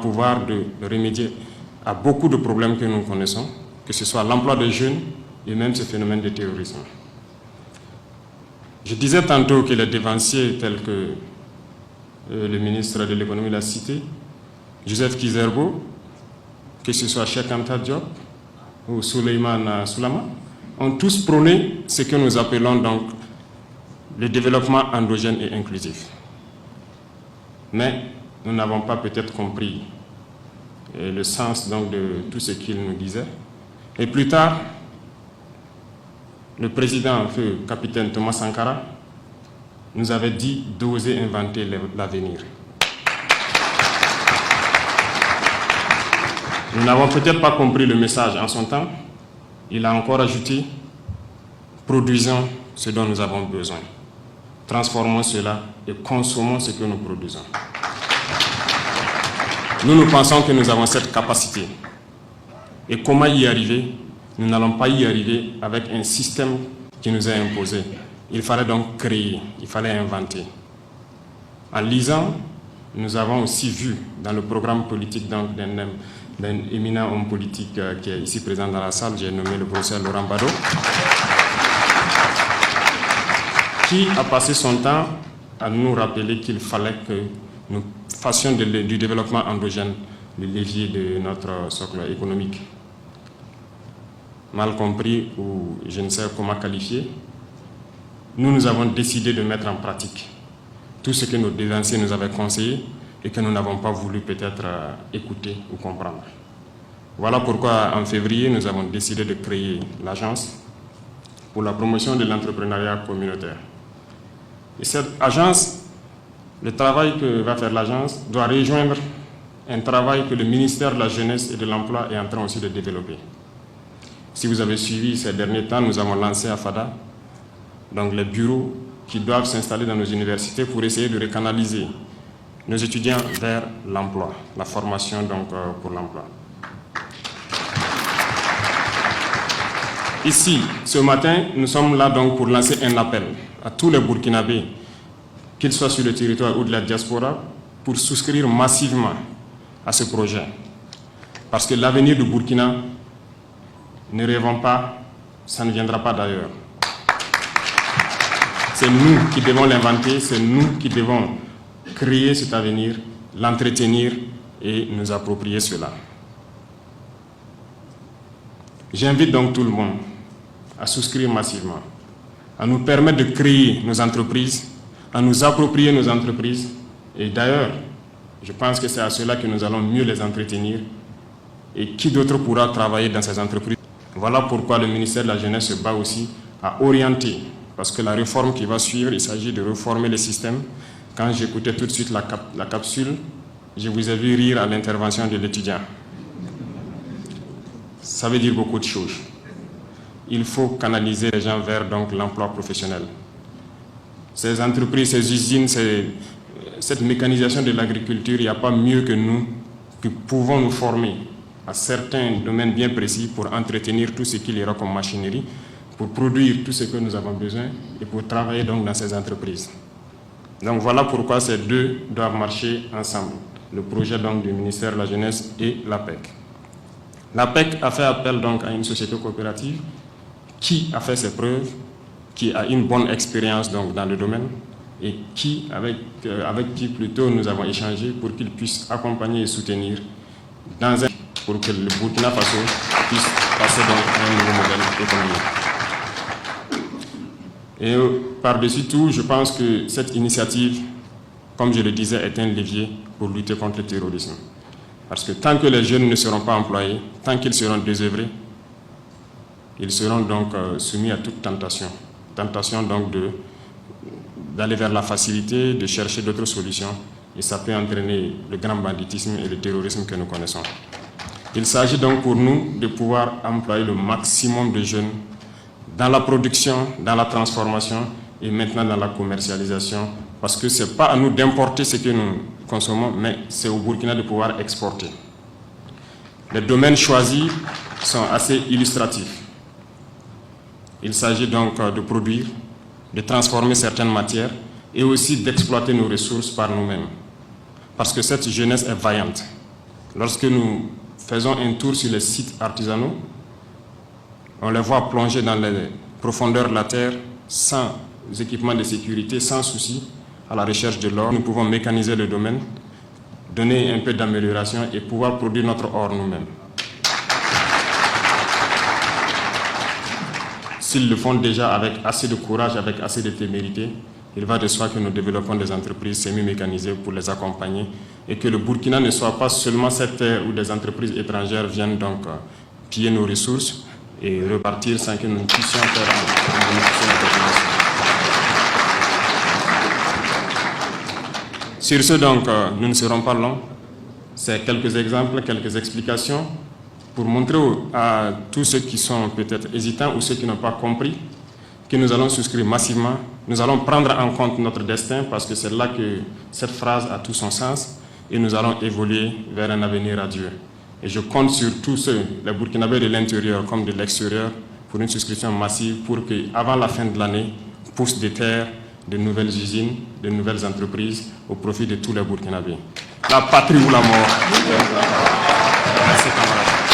pouvoir de remédier à beaucoup de problèmes que nous connaissons, que ce soit l'emploi des jeunes et même ce phénomène de terrorisme. Je disais tantôt que les dévanciers tels que le ministre de l'économie l'a cité, Joseph Kizerbo, que ce soit Cheikh Anta Diop ou Souleymane Soulama, ont tous prôné ce que nous appelons donc le développement endogène et inclusif. Mais nous n'avons pas peut-être compris le sens donc de tout ce qu'ils nous disaient. Et plus tard, le président, feu capitaine Thomas Sankara, nous avait dit d'oser inventer l'avenir. Nous n'avons peut-être pas compris le message en son temps. Il a encore ajouté, produisons ce dont nous avons besoin. Transformons cela et consommons ce que nous produisons. Nous pensons que nous avons cette capacité. Et comment y arriver? Nous n'allons pas y arriver avec un système qui nous est imposé. Il fallait donc créer, il fallait inventer. En lisant, nous avons aussi vu dans le programme politique d'un éminent homme politique qui est ici présent dans la salle, j'ai nommé le professeur Laurent Bado, qui a passé son temps à nous rappeler qu'il fallait que nous fassions du développement endogène le levier de notre socle économique. Mal compris, ou je ne sais comment qualifier, nous avons décidé de mettre en pratique tout ce que nos dévanciers nous avaient conseillé et que nous n'avons pas voulu peut-être écouter ou comprendre. Voilà pourquoi en février, nous avons décidé de créer l'agence pour la promotion de l'entrepreneuriat communautaire. Et cette agence, le travail que va faire l'agence doit rejoindre un travail que le ministère de la Jeunesse et de l'Emploi est en train aussi de développer. Si vous avez suivi ces derniers temps, nous avons lancé à FADA donc les bureaux qui doivent s'installer dans nos universités pour essayer de recanaliser nos étudiants vers l'emploi, la formation donc pour l'emploi. Ici, ce matin, nous sommes là donc pour lancer un appel à tous les Burkinabés, qu'ils soient sur le territoire ou de la diaspora, pour souscrire massivement à ce projet. Parce que l'avenir du Burkina, ne rêvons pas, ça ne viendra pas d'ailleurs. C'est nous qui devons l'inventer, c'est nous qui devons créer cet avenir, l'entretenir et nous approprier cela. J'invite donc tout le monde à souscrire massivement, à nous permettre de créer nos entreprises, à nous approprier nos entreprises. Et d'ailleurs, je pense que c'est à cela que nous allons mieux les entretenir. Et qui d'autre pourra travailler dans ces entreprises? Voilà pourquoi le ministère de la Jeunesse se bat aussi à orienter. Parce que la réforme qui va suivre, il s'agit de reformer le système. Quand j'écoutais tout de suite la capsule, je vous ai vu rire à l'intervention de l'étudiant. Ça veut dire beaucoup de choses. Il faut canaliser les gens vers l'emploi professionnel. Ces entreprises, ces usines, cette mécanisation de l'agriculture, il n'y a pas mieux que nous qui pouvons nous former à certains domaines bien précis pour entretenir tout ce qu'il y aura comme machinerie, pour produire tout ce que nous avons besoin et pour travailler donc dans ces entreprises. Donc voilà pourquoi ces deux doivent marcher ensemble. Le projet donc du ministère de la Jeunesse et l'APEC. L'APEC a fait appel donc à une société coopérative qui a fait ses preuves, qui a une bonne expérience donc dans le domaine et qui, avec qui plutôt nous avons échangé pour qu'il puisse accompagner et soutenir pour que le Burkina Faso puisse passer donc à un nouveau modèle économique. Et par-dessus tout, je pense que cette initiative, comme je le disais, est un levier pour lutter contre le terrorisme. Parce que tant que les jeunes ne seront pas employés, tant qu'ils seront désœuvrés, ils seront donc soumis à toute tentation. Tentation donc d'aller vers la facilité, de chercher d'autres solutions. Et ça peut entraîner le grand banditisme et le terrorisme que nous connaissons. Il s'agit donc pour nous de pouvoir employer le maximum de jeunes dans la production, dans la transformation et maintenant dans la commercialisation. Parce que ce n'est pas à nous d'importer ce que nous consommons, mais c'est au Burkina de pouvoir exporter. Les domaines choisis sont assez illustratifs. Il s'agit donc de produire, de transformer certaines matières et aussi d'exploiter nos ressources par nous-mêmes. Parce que cette jeunesse est vaillante. Lorsque nous faisons un tour sur les sites artisanaux, on les voit plonger dans les profondeurs de la terre sans équipements de sécurité, sans souci, à la recherche de l'or. Nous pouvons mécaniser le domaine, donner un peu d'amélioration et pouvoir produire notre or nous-mêmes. S'ils le font déjà avec assez de courage, avec assez de témérité, il va de soi que nous développons des entreprises semi-mécanisées pour les accompagner et que le Burkina ne soit pas seulement cette terre où des entreprises étrangères viennent donc piller nos ressources et repartir sans que nous puissions faire un bénéfice de notre population. Sur ce, donc, nous ne serons pas longs. C'est quelques exemples, quelques explications pour montrer à tous ceux qui sont peut-être hésitants ou ceux qui n'ont pas compris que nous allons souscrire massivement. Nous allons prendre en compte notre destin parce que c'est là que cette phrase a tout son sens et nous allons évoluer vers un avenir radieux. Et je compte sur tous ceux, les Burkinabés de l'intérieur comme de l'extérieur, pour une souscription massive pour qu'avant la fin de l'année, poussent des terres, de nouvelles usines, de nouvelles entreprises au profit de tous les Burkinabés. La patrie ou la mort. Merci, camarades.